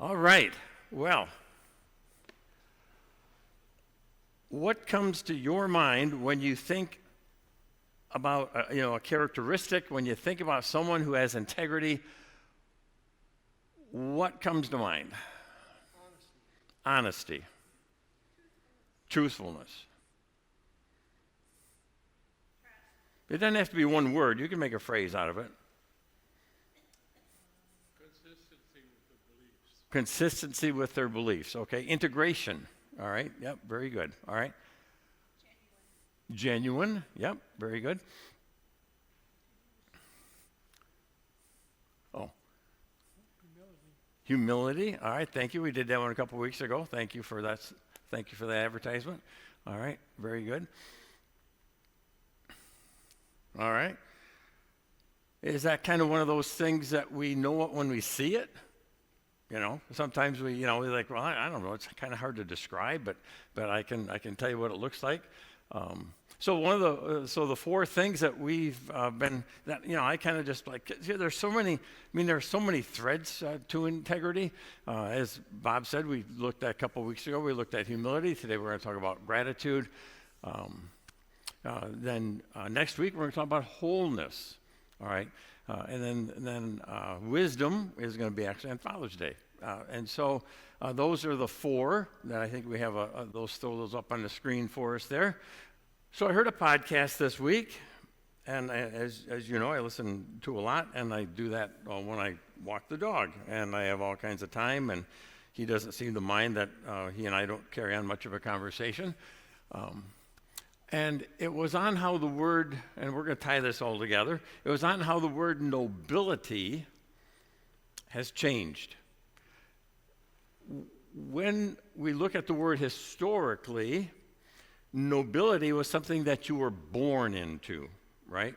All right. Well, what comes to your mind when you think about a characteristic, when you think about someone who has integrity? What comes to mind? Honesty. Truthfulness. It doesn't have to be one word. You can make a phrase out of it. Consistency with their beliefs. Okay. Integration. All right. Yep. Very good. All right. Genuine. Yep. Very good. Oh. Humility. All right. Thank you. We did that one a couple weeks ago. Thank you for that. Thank you for that advertisement. All right. Very good. All right. Is that kind of one of those things that we know it when we see it? Sometimes we're like, well, I don't know. It's kind of hard to describe, but I can tell you what it looks like. So the four things that we've been, I kind of just like, there's so many threads to integrity. As Bob said, we looked at a couple weeks ago, we looked at humility. Today we're going to talk about gratitude. Then next week we're going to talk about wholeness. All right. And then wisdom is going to be actually on Father's Day. And so those are the four that I think we have. Throw those up on the screen for us there. So I heard a podcast this week, and as you know, I listen to a lot, and I do that when I walk the dog, and I have all kinds of time, and he doesn't seem to mind that he and I don't carry on much of a conversation. And it was on how the word, and we're going to tie this all together, it was on how the word nobility has changed. When we look at the word historically, nobility was something that you were born into, right?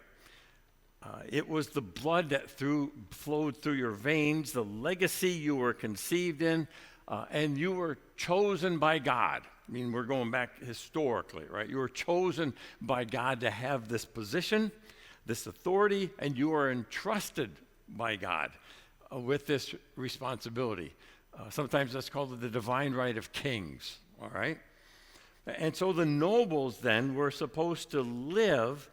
It was the blood that flowed through your veins, the legacy you were conceived in, and you were chosen by God. I mean, we're going back historically, right? You were chosen by God to have this position, this authority, and you are entrusted by God with this responsibility. Sometimes that's called the divine right of kings, all right? And so the nobles then were supposed to live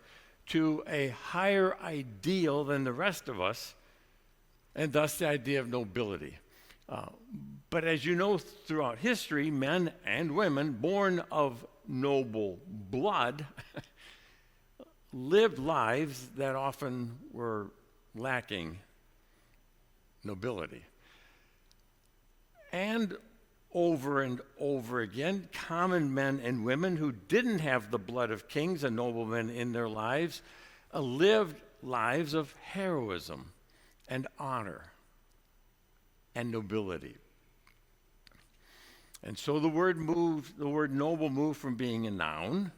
to a higher ideal than the rest of us, and thus the idea of nobility. But as you know, throughout history, men and women born of noble blood lived lives that often were lacking nobility. And over again, common men and women who didn't have the blood of kings and noblemen in their lives lived lives of heroism and honor and nobility. And so the word noble moved from being a noun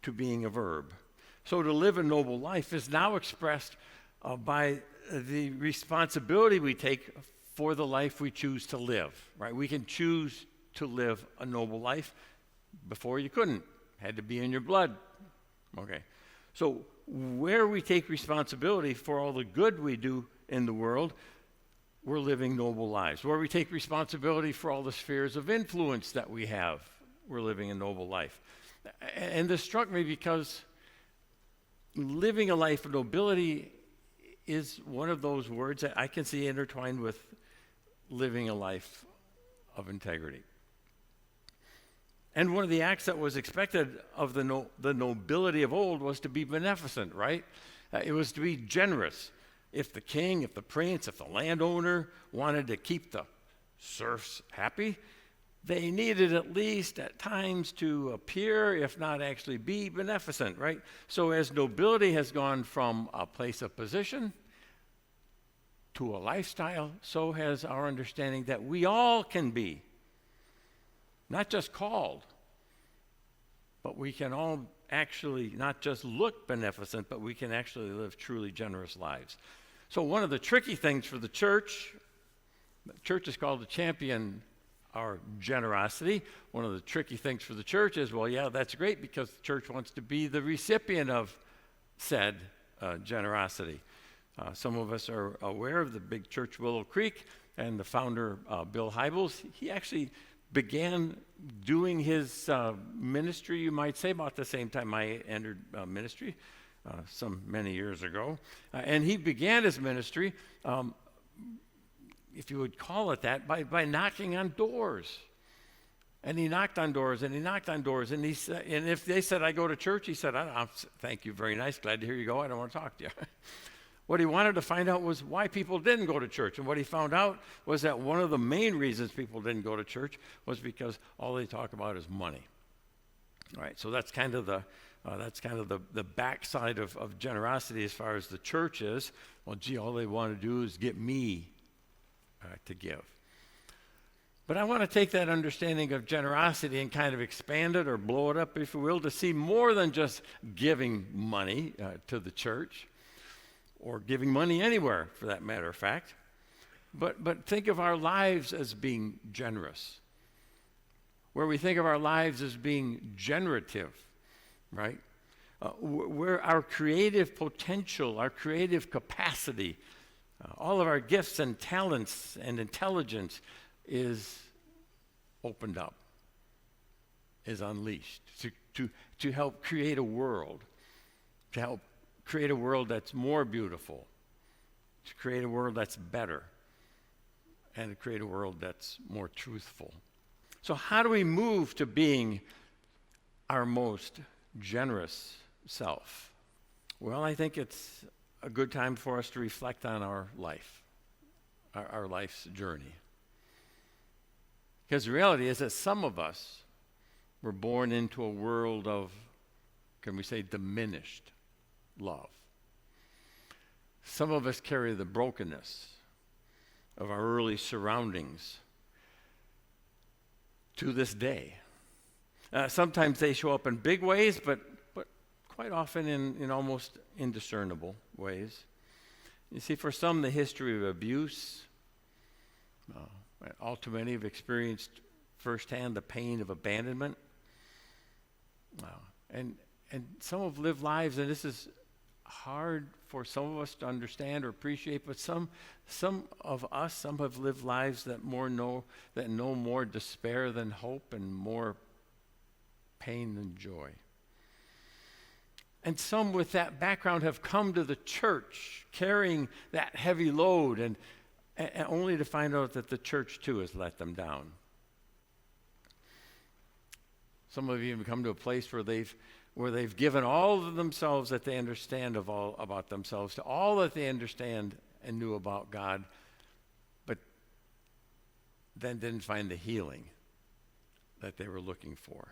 to being a verb. So to live a noble life is now expressed by the responsibility we take for the life we choose to live, right? We can choose to live a noble life. Before you couldn't. Had to be in your blood. Okay. So where we take responsibility for all the good we do in the world, we're living noble lives. Where we take responsibility for all the spheres of influence that we have, we're living a noble life. And this struck me because living a life of nobility is one of those words that I can see intertwined with living a life of integrity. And one of the acts that was expected of the nobility of old was to be beneficent, right? It was to be generous. If the king, if the prince, if the landowner wanted to keep the serfs happy, they needed at least at times to appear, if not actually be, beneficent, right? So as nobility has gone from a place of position to a lifestyle, so has our understanding that we all can be, not just called, but we can all actually not just look beneficent, but we can actually live truly generous lives. So one of the tricky things for the church is called to champion our generosity. One of the tricky things for the church is, well, yeah, that's great because the church wants to be the recipient of said generosity. Some of us are aware of the big church Willow Creek, and the founder, Bill Hybels, he actually began doing his ministry, you might say, about the same time I entered ministry, many years ago. And he began his ministry, if you would call it that, by knocking on doors. And he knocked on doors, and he knocked on doors, and and if they said, I go to church, he said, thank you, very nice, glad to hear you go, I don't want to talk to you. What he wanted to find out was why people didn't go to church. And what he found out was that one of the main reasons people didn't go to church was because all they talk about is money. All right, so that's kind of the backside of generosity as far as the church is. Well, gee, all they want to do is get me to give. But I want to take that understanding of generosity and kind of expand it or blow it up, if you will, to see more than just giving money to the church, or giving money anywhere, for that matter of fact. But think of our lives as being generous, where we think of our lives as being generative, right? Where our creative potential, our creative capacity, all of our gifts and talents and intelligence is opened up, is unleashed to help create a world, to help create a world that's more beautiful, to create a world that's better, and to create a world that's more truthful. So how do we move to being our most generous self? Well, I think it's a good time for us to reflect on our life, our life's journey. Because the reality is that some of us were born into a world of, can we say, diminished love. Some of us carry the brokenness of our early surroundings to this day. Sometimes they show up in big ways, but quite often in almost indiscernible ways. You see, for some, the history of abuse, all too many have experienced firsthand the pain of abandonment. And some have lived lives, and this is hard for some of us to understand or appreciate, but some have lived lives that know more despair than hope and more pain than joy. And some with that background have come to the church carrying that heavy load, and only to find out that the church too has let them down. Some have even come to a place where they've given all of themselves that they understand about themselves, to all that they understand and knew about God, but then didn't find the healing that they were looking for.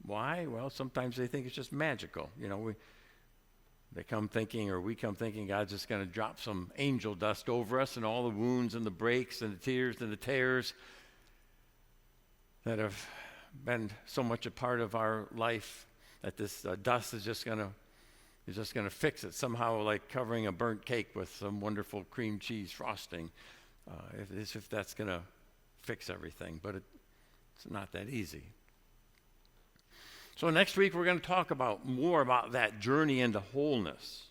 Why? Well, sometimes they think it's just magical. We come thinking God's just going to drop some angel dust over us, and all the wounds and the breaks and the tears and the tears that have been so much a part of our life, that this dust is just going to fix it somehow, like covering a burnt cake with some wonderful cream cheese frosting, if that's going to fix everything. But it's not that easy. So next week we're going to talk more about that journey into wholeness.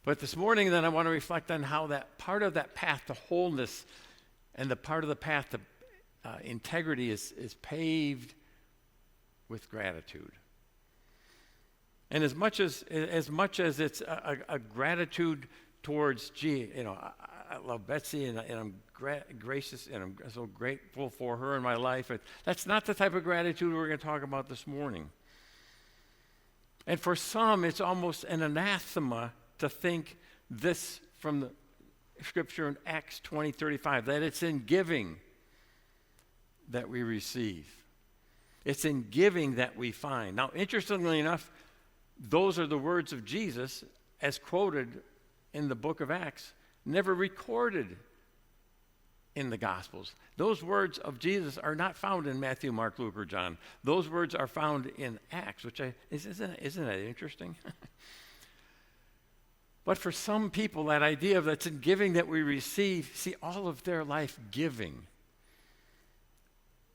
But this morning then I want to reflect on how that part of that path to wholeness and the part of the path to integrity is paved with gratitude. And as much as it's a gratitude towards, I love Betsy, and I'm gracious, and I'm so grateful for her in my life. That's not the type of gratitude we're going to talk about this morning. And for some, it's almost an anathema to think this from the scripture in Acts 20:35, that it's in giving that we receive. It's in giving that we find. Now, interestingly enough, those are the words of Jesus as quoted in the book of Acts, never recorded in the Gospels. Those words of Jesus are not found in Matthew, Mark, Luke, or John. Those words are found in Acts, which isn't that interesting? But for some people, that idea of that's in giving that we receive, see, all of their life giving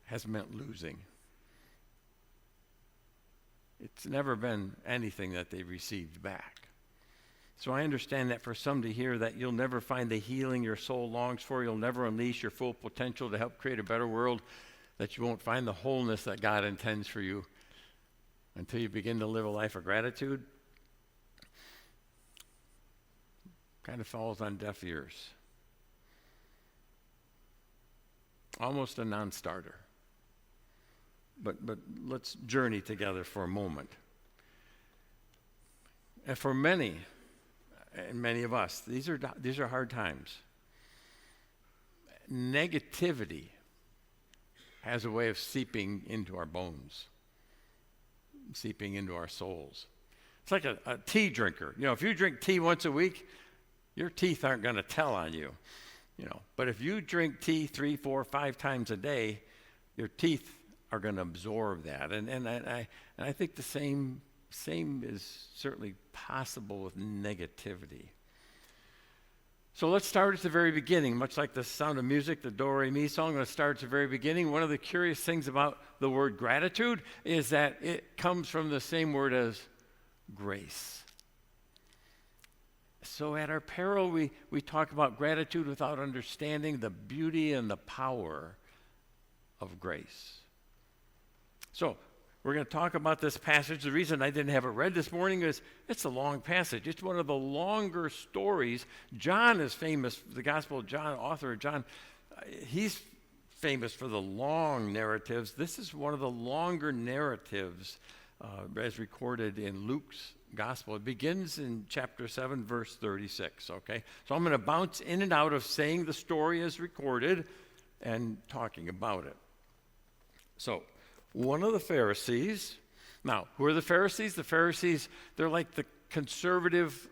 has meant losing. It's never been anything that they received back. So I understand that for some to hear that you'll never find the healing your soul longs for, you'll never unleash your full potential to help create a better world, that you won't find the wholeness that God intends for you until you begin to live a life of gratitude, kind of falls on deaf ears. Almost a non-starter. But let's journey together for a moment. And for many, and many of us, these are hard times. Negativity has a way of seeping into our bones, seeping into our souls. It's like a tea drinker. You know, if you drink tea once a week, your teeth aren't going to tell on you. You know, but if you drink tea 3, 4, 5 times a day, your teeth are going to absorb that. And I think the same is certainly possible with negativity. So let's start at the very beginning. Much like the Sound of Music, the Do Re Mi song, let's start at the very beginning. One of the curious things about the word gratitude is that it comes from the same word as grace. So at our peril, we talk about gratitude without understanding the beauty and the power of grace. So we're going to talk about this passage. The reason I didn't have it read this morning is it's a long passage. It's one of the longer stories. John is famous, the Gospel of John, author of John, he's famous for the long narratives. This is one of the longer narratives as recorded in Luke's Gospel. It begins in chapter 7, verse 36, okay? So I'm going to bounce in and out of saying the story as recorded and talking about it. So, one of the Pharisees, now, who are the Pharisees? The Pharisees, they're like the conservative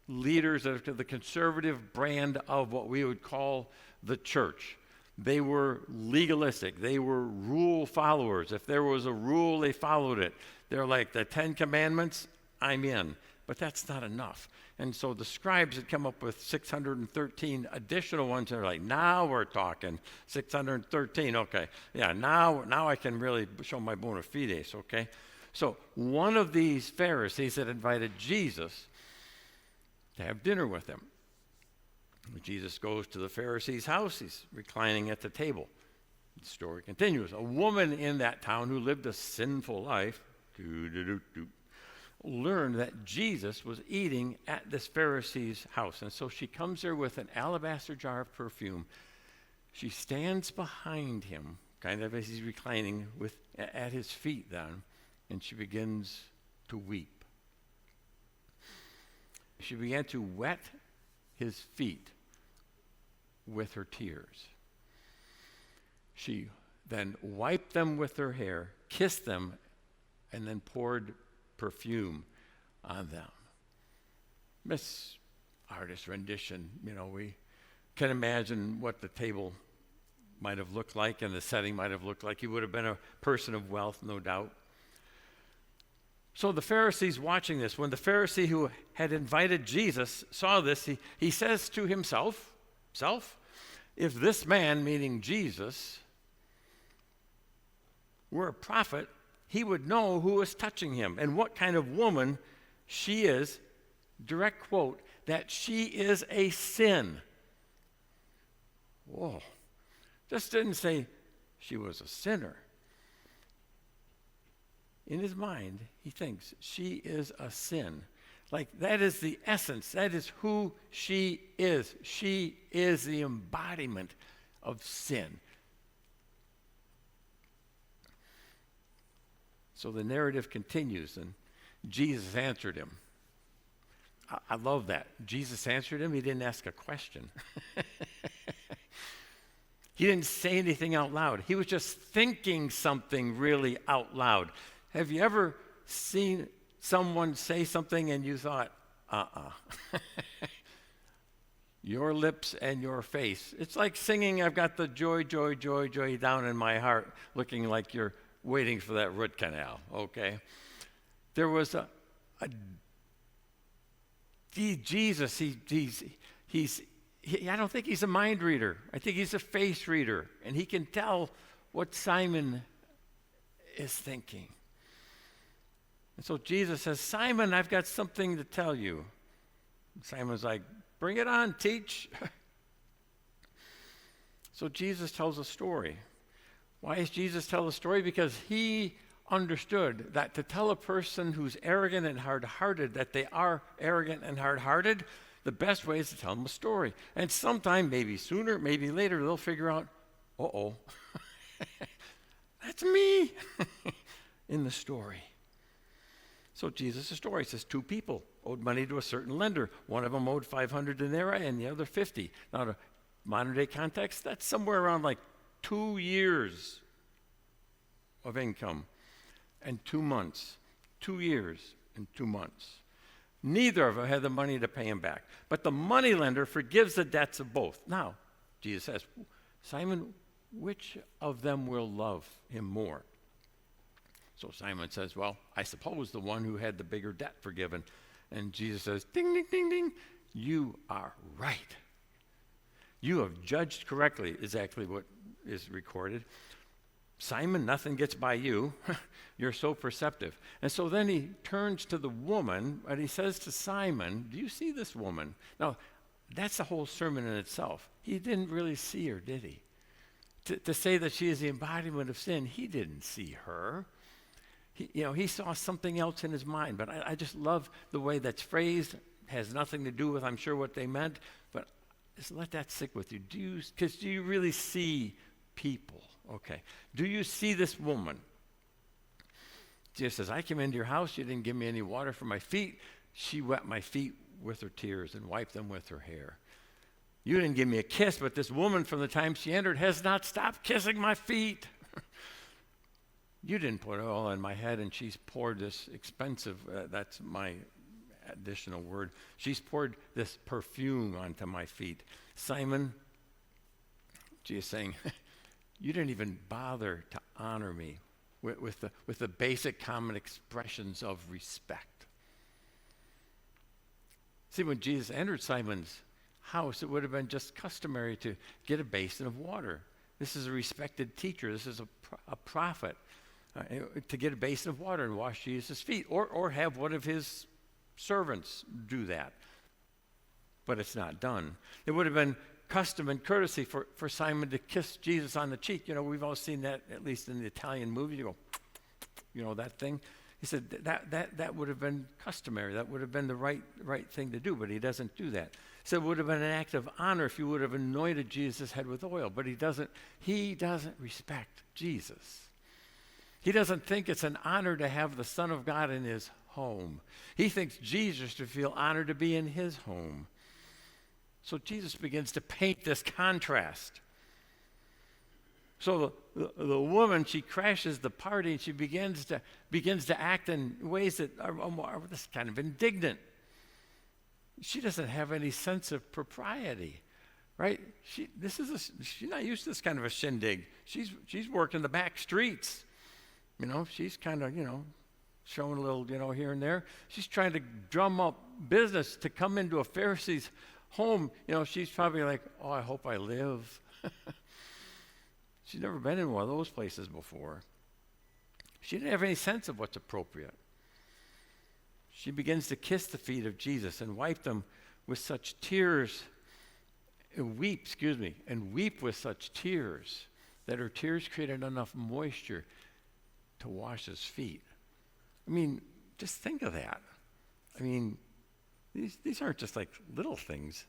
leaders of the conservative brand of what we would call the church. They were legalistic. They were rule followers. If there was a rule, they followed it. They're like the 10 Commandments, I'm in. But that's not enough. And so the scribes had come up with 613 additional ones. They're like, now we're talking 613. Okay, yeah, now I can really show my bona fides, okay? So one of these Pharisees had invited Jesus to have dinner with him. Jesus goes to the Pharisee's house. He's reclining at the table. The story continues. A woman in that town who lived a sinful life learned that Jesus was eating at this Pharisee's house. And so she comes there with an alabaster jar of perfume. She stands behind him, kind of as he's reclining at his feet then, and she begins to weep. She began to wet his feet with her tears. She then wiped them with her hair, kissed them, and then poured perfume on them. This artist rendition, we can imagine what the table might have looked like and the setting might have looked like. He would have been a person of wealth, no doubt. So the Pharisees watching this, when the Pharisee who had invited Jesus saw this, he says to himself, if this man, meaning Jesus, were a prophet, he would know who was touching him and what kind of woman she is. Direct quote, that she is a sin. Whoa. Just didn't say she was a sinner. In his mind, he thinks she is a sin. Like that is the essence. That is who she is. She is the embodiment of sin. So the narrative continues, and Jesus answered him. I love that. Jesus answered him. He didn't ask a question. He didn't say anything out loud. He was just thinking something really out loud. Have you ever seen someone say something and you thought, your lips and your face. It's like singing, I've got the joy, joy, joy, joy down in my heart, looking like you're waiting for that root canal, okay? There was Jesus, I don't think he's a mind reader. I think he's a face reader, and he can tell what Simon is thinking. And so Jesus says, Simon, I've got something to tell you. Simon's like, bring it on, teach. So Jesus tells a story. Why does Jesus tell a story? Because he understood that to tell a person who's arrogant and hard-hearted that they are arrogant and hard-hearted, the best way is to tell them a story. And sometime, maybe sooner, maybe later, they'll figure out, uh-oh, that's me in the story. So Jesus' story says two people owed money to a certain lender. One of them owed 500 denarii and the other 50. Now, in a modern-day context, that's somewhere around like 2 years of income and 2 months. 2 years and 2 months. Neither of them had the money to pay him back. But the moneylender forgives the debts of both. Now, Jesus says, Simon, which of them will love him more? So Simon says, well, I suppose the one who had the bigger debt forgiven. And Jesus says, ding, ding, ding, ding, you are right. You have judged correctly, is actually what is recorded. Simon, nothing gets by you. You're so perceptive. And so then he turns to the woman, and he says to Simon, do you see this woman? Now, that's the whole sermon in itself. He didn't really see her, did he? To say that she is the embodiment of sin, he didn't see her. He saw something else in his mind. But I just love the way that's phrased. Has nothing to do with, I'm sure, what they meant. But just let that stick with you. Do you really see people? Okay. Do you see this woman? Jesus says, I came into your house. You didn't give me any water for my feet. She wet my feet with her tears and wiped them with her hair. You didn't give me a kiss, but this woman from the time she entered has not stopped kissing my feet. You didn't put oil on my head, and she's poured this expensive, that's my additional word. She's poured this perfume onto my feet. Simon, Jesus saying, you didn't even bother to honor me with the basic common expressions of respect. See, when Jesus entered Simon's house, it would have been just customary to get a basin of water. This is a respected teacher. This is a prophet. To get a basin of water and wash Jesus' feet, or have one of his servants do that. But it's not done. It would have been custom and courtesy for Simon to kiss Jesus on the cheek. We've all seen that, at least in the Italian movies. You go, that thing. He said that would have been customary. That would have been the right thing to do, but he doesn't do that. So it would have been an act of honor if you would have anointed Jesus' head with oil, but he doesn't respect Jesus. He doesn't think it's an honor to have the Son of God in his home. He thinks Jesus should feel honored to be in his home. So Jesus begins to paint this contrast. So the woman, she crashes the party, and she begins to act in ways that are this kind of indignant. She doesn't have any sense of propriety, right? She's not used to this kind of a shindig. She's working the back streets. She's kind of, showing a little, here and there. She's trying to drum up business to come into a Pharisee's home. She's probably like, oh, I hope I live. She's never been in one of those places before. She didn't have any sense of what's appropriate. She begins to kiss the feet of Jesus and wipe them with such tears, and weep with such tears that her tears created enough moisture to wash his feet. Just think of that. These aren't just like little things.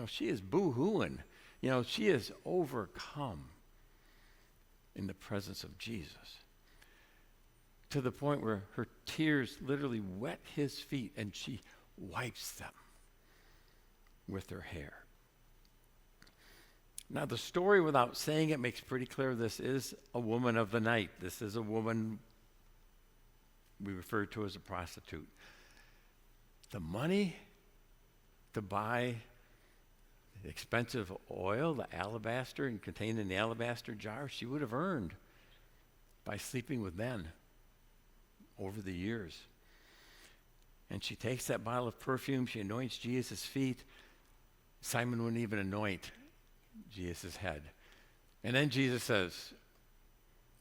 She is boo-hooing. She is overcome in the presence of Jesus, to the point where her tears literally wet his feet, and she wipes them with her hair. Now, the story, without saying it, makes pretty clear this is a woman of the night. This is a woman we refer to as a prostitute. The money to buy the expensive oil, the alabaster, and contained in the alabaster jar, she would have earned by sleeping with men over the years. And she takes that bottle of perfume, she anoints Jesus' feet. Simon wouldn't even anoint Jesus' head. And then Jesus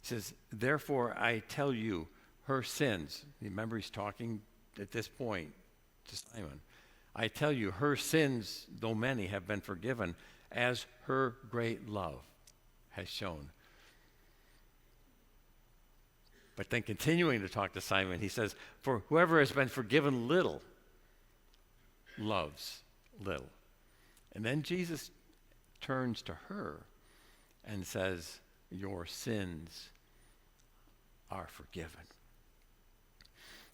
says, therefore I tell you, her sins, remember he's talking at this point to Simon, I tell you, her sins, though many, have been forgiven, as her great love has shown. But then continuing to talk to Simon, he says, for whoever has been forgiven little loves little. And then Jesus turns to her and says, your sins are forgiven.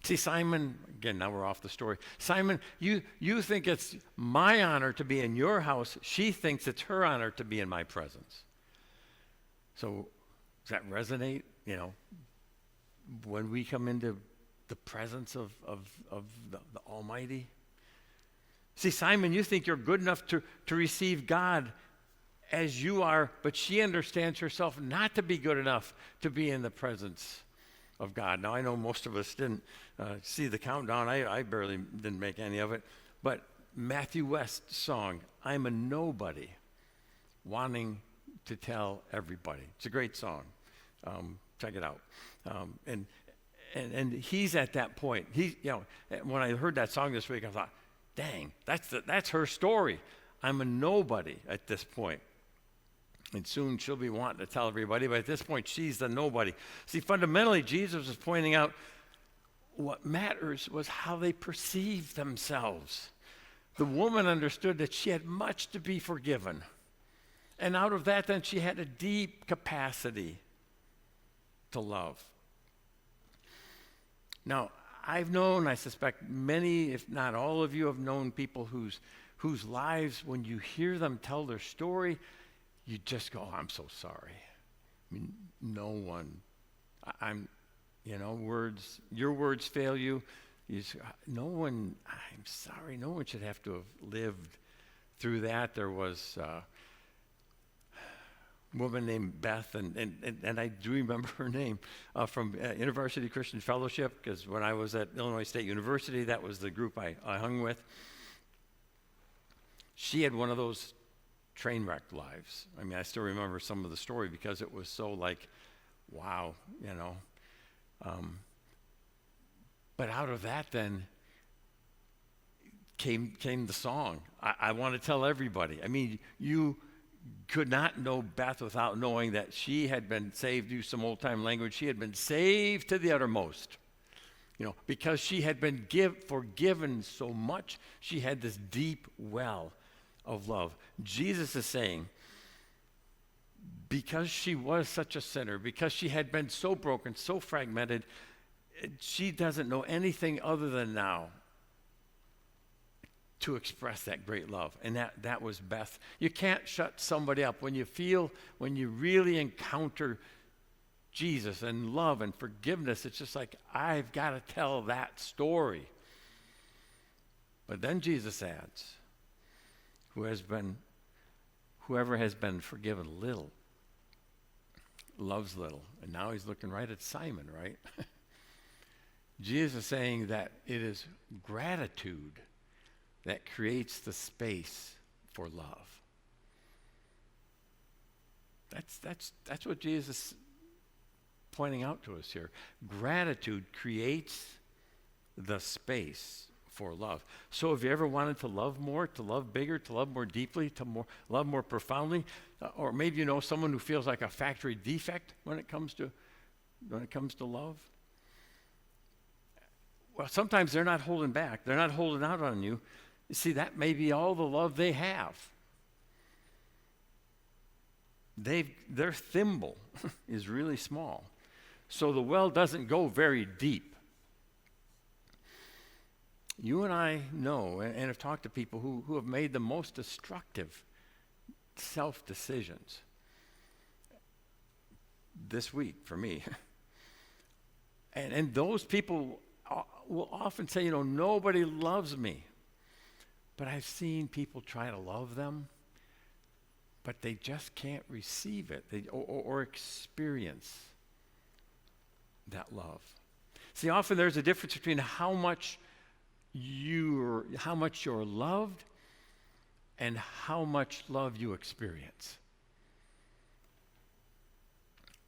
See, Simon, again, now we're off the story. Simon, you think it's my honor to be in your house. She thinks it's her honor to be in my presence. So does that resonate? You know, when we come into the presence of the Almighty? See, Simon, you think you're good enough to receive God as you are, but she understands herself not to be good enough to be in the presence of God. Now, I know most of us didn't see the countdown. I barely didn't make any of it. But Matthew West's song, I'm a Nobody, wanting to tell everybody. It's a great song. Check it out. And he's at that point. When I heard that song this week, I thought, dang, that's her story. I'm a nobody at this point. And soon she'll be wanting to tell everybody, but at this point, she's the nobody. See, fundamentally, Jesus was pointing out what matters was how they perceived themselves. The woman understood that she had much to be forgiven. And out of that, then, she had a deep capacity to love. Now, I've known, I suspect many, if not all of you, have known people whose lives, when you hear them tell their story, you just go, oh, I'm so sorry. I mean, no one, your words fail you. No one, I'm sorry, no one should have to have lived through that. There was a woman named Beth, and I do remember her name, from University Christian Fellowship, because when I was at Illinois State University, that was the group I hung with. She had one of those train wreck lives. I mean, I still remember some of the story because it was so like, wow, you know. But out of that then came the song, I want to tell everybody. I mean, you could not know Beth without knowing that she had been saved, use some old-time language, she had been saved to the uttermost. You know, because she had been forgiven so much, she had this deep well of love. Jesus is saying, because she was such a sinner, because she had been so broken, so fragmented, she doesn't know anything other than now to express that great love. And that was Beth. You can't shut somebody up when you really encounter Jesus and love and forgiveness. It's just like, I've got to tell that story. But then Jesus adds, whoever has been forgiven little loves little. And now he's looking right at Simon, right? Jesus is saying that it is gratitude that creates the space for love. That's what Jesus is pointing out to us here. Gratitude creates the space for love. So have you ever wanted to love more, to love bigger, to love more deeply, love more profoundly? Or maybe you know someone who feels like a factory defect when it comes to love? Well, sometimes they're not holding back. They're not holding out on you. You see, that may be all the love they have. Their thimble is really small. So the well doesn't go very deep. You and I know and have talked to people who have made the most destructive self-decisions this week for me. and those people will often say, you know, nobody loves me. But I've seen people try to love them, but they just can't receive it or experience that love. See, often there's a difference between how much you're loved and how much love you experience.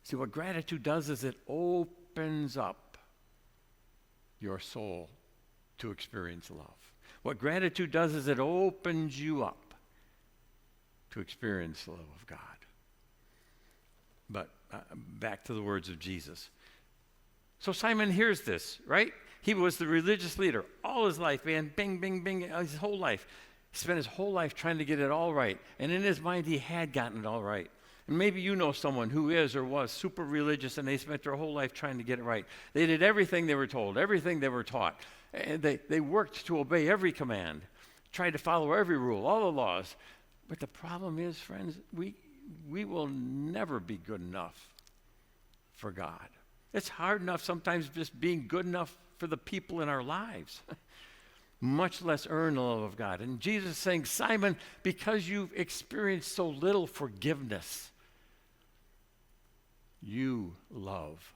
See, what gratitude does is it opens up your soul to experience love. What gratitude does is it opens you up to experience the love of God. But back to the words of Jesus. So Simon hears this, right? He was the religious leader all his life, man. Bing, bing, bing, his whole life. He spent his whole life trying to get it all right. And in his mind, he had gotten it all right. And maybe you know someone who is or was super religious, and they spent their whole life trying to get it right. They did everything they were told, everything they were taught. And they worked to obey every command, tried to follow every rule, all the laws. But the problem is, friends, we will never be good enough for God. It's hard enough sometimes just being good enough for the people in our lives, much less earn the love of God. And Jesus is saying, Simon, because you've experienced so little forgiveness, you love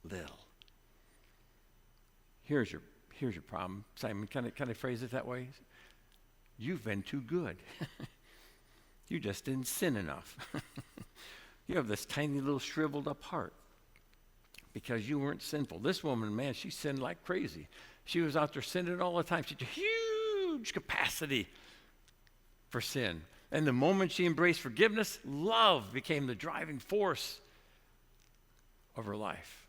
little. Here's your problem, Simon. Can I phrase it that way? You've been too good. You just didn't sin enough. You have this tiny little shriveled up heart because you weren't sinful. This woman, man, she sinned like crazy. She was out there sinning all the time. She had a huge capacity for sin. And the moment she embraced forgiveness, love became the driving force of her life.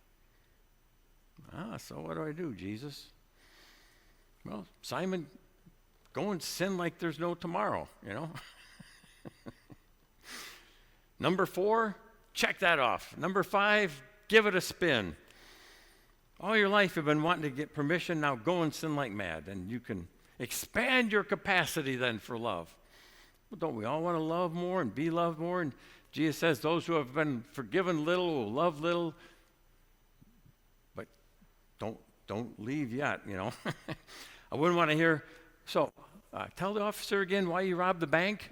So what do I do, Jesus? Well, Simon, go and sin like there's no tomorrow, you know? Number 4, check that off. Number 5, give it a spin. All your life you've been wanting to get permission, now go and sin like mad, and you can expand your capacity then for love. Well, don't we all want to love more and be loved more? And Jesus says those who have been forgiven little will love little, but don't leave yet, you know. I wouldn't want to hear, so tell the officer again why you robbed the bank.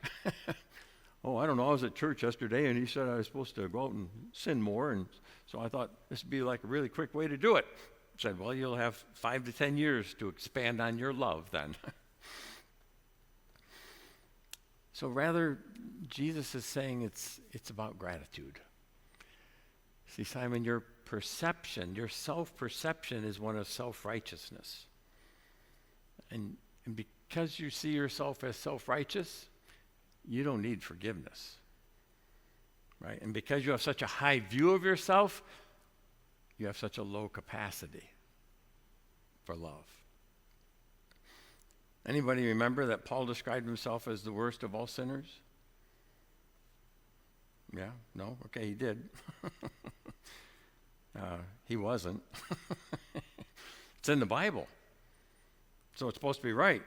Oh, I don't know. I was at church yesterday, and he said I was supposed to go out and sin more, and so I thought this would be like a really quick way to do it. I said, well, you'll have 5 to 10 years to expand on your love then. So rather, Jesus is saying it's about gratitude. See, Simon, your perception, your self-perception is one of self-righteousness. And because you see yourself as self-righteous, you don't need forgiveness, right? And because you have such a high view of yourself, you have such a low capacity for love. Anybody remember that Paul described himself as the worst of all sinners? Yeah? No? Okay, he did. He wasn't. It's in the Bible. So it's supposed to be right.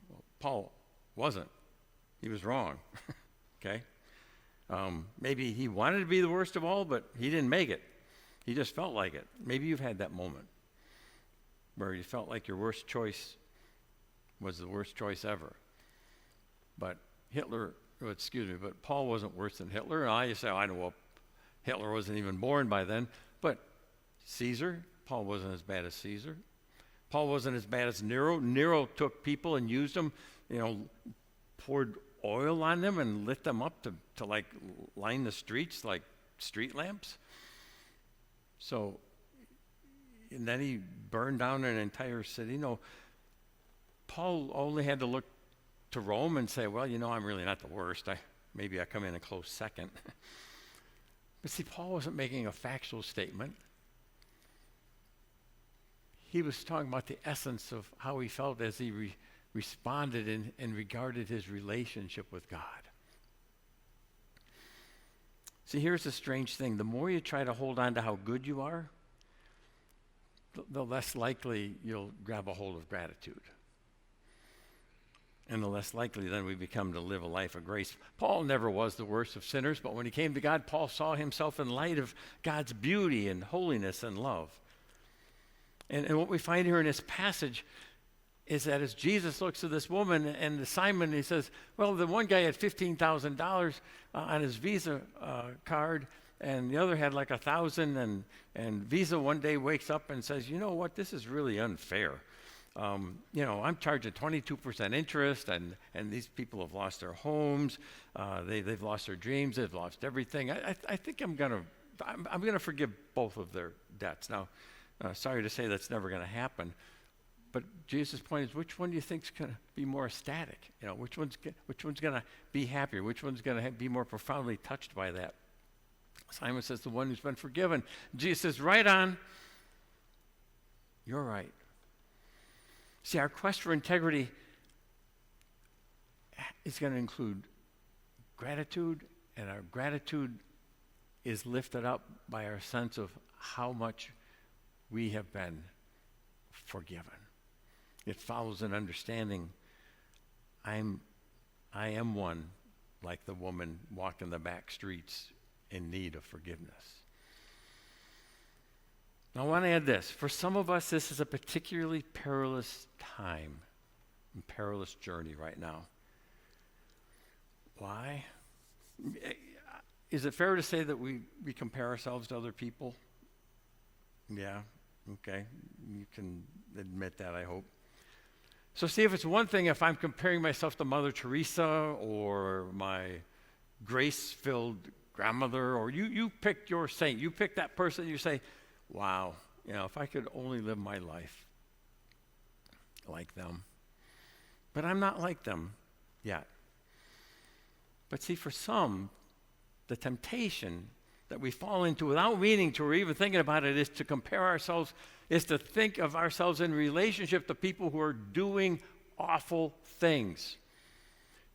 Well, Paul wasn't. He was wrong. Okay? Maybe he wanted to be the worst of all, but he didn't make it. He just felt like it. Maybe you've had that moment where you felt like your worst choice was the worst choice ever. But but Paul wasn't worse than Hitler. And you say, I know, well, Hitler wasn't even born by then. But Caesar, Paul wasn't as bad as Caesar. Paul wasn't as bad as Nero. Nero took people and used them, poured oil on them and lit them up to like line the streets like street lamps. So, and then he burned down an entire city. No, Paul only had to look to Rome and say, well, I'm really not the worst. Maybe I come in a close second. But see, Paul wasn't making a factual statement. He was talking about the essence of how he felt as he responded and regarded his relationship with God. See, here's the strange thing. The more you try to hold on to how good you are, the less likely you'll grab a hold of gratitude. And the less likely then we become to live a life of grace. Paul never was the worst of sinners, but when he came to God, Paul saw himself in light of God's beauty and holiness and love. And what we find here in this passage is that as Jesus looks at this woman and to Simon, he says, well, the one guy had $15,000 on his Visa card, and the other had like 1,000, and Visa one day wakes up and says, you know what, this is really unfair. I'm charging 22% interest, and these people have lost their homes, they've lost their dreams, they've lost everything. I think I'm gonna forgive both of their debts. Now, sorry to say that's never going to happen, But Jesus' point is, which one do you think is going to be more ecstatic? Which one's going to be happier? Which one's going to be more profoundly touched by that? Simon says, the one who's been forgiven. Jesus says, right on. You're right. See, our quest for integrity is going to include gratitude, and our gratitude is lifted up by our sense of how much we have been forgiven. It follows an understanding. I am one like the woman walking the back streets in need of forgiveness. Now, I want to add this. For some of us, this is a particularly perilous time and perilous journey right now. Why? Is it fair to say that we compare ourselves to other people? Yeah, okay. You can admit that, I hope. So see, if it's one thing if I'm comparing myself to Mother Teresa or my grace-filled grandmother, or you pick your saint, you pick that person, you say, wow, if I could only live my life like them. But I'm not like them yet. But see, for some, the temptation that we fall into without meaning to or even thinking about it is to compare ourselves, is to think of ourselves in relationship to people who are doing awful things.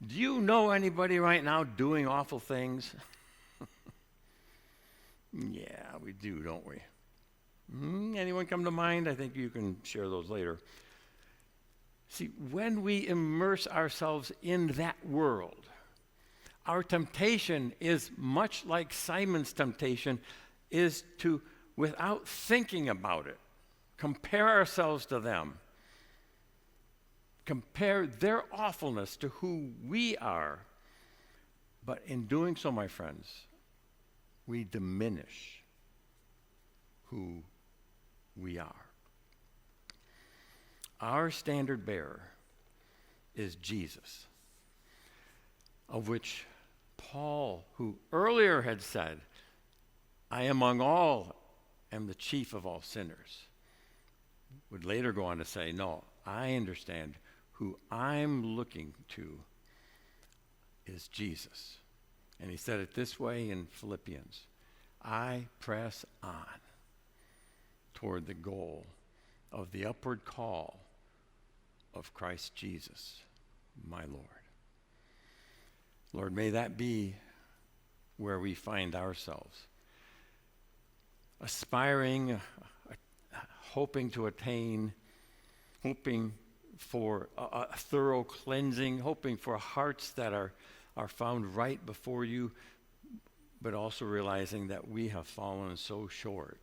Do you know anybody right now doing awful things? Yeah, we do, don't we? Anyone come to mind? I think you can share those later. See, when we immerse ourselves in that world, our temptation is much like Simon's temptation, is to, without thinking about it, compare ourselves to them. Compare their awfulness to who we are. But in doing so, my friends, we diminish who we are. Our standard bearer is Jesus, of which Paul, who earlier had said, I among all am the chief of all sinners, would later go on to say, no, I understand who I'm looking to is Jesus. And he said it this way in Philippians, I press on toward the goal of the upward call of Christ Jesus, my Lord. Lord, may that be where we find ourselves, aspiring, hoping to attain, hoping for a thorough cleansing, hoping for hearts that are found right before you, but also realizing that we have fallen so short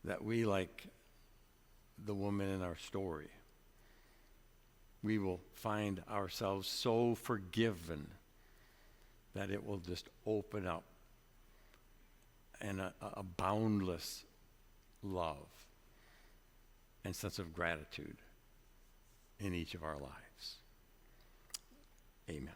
that we, like the woman in our story, we will find ourselves so forgiven that it will just open up and a boundless love and sense of gratitude in each of our lives. Amen.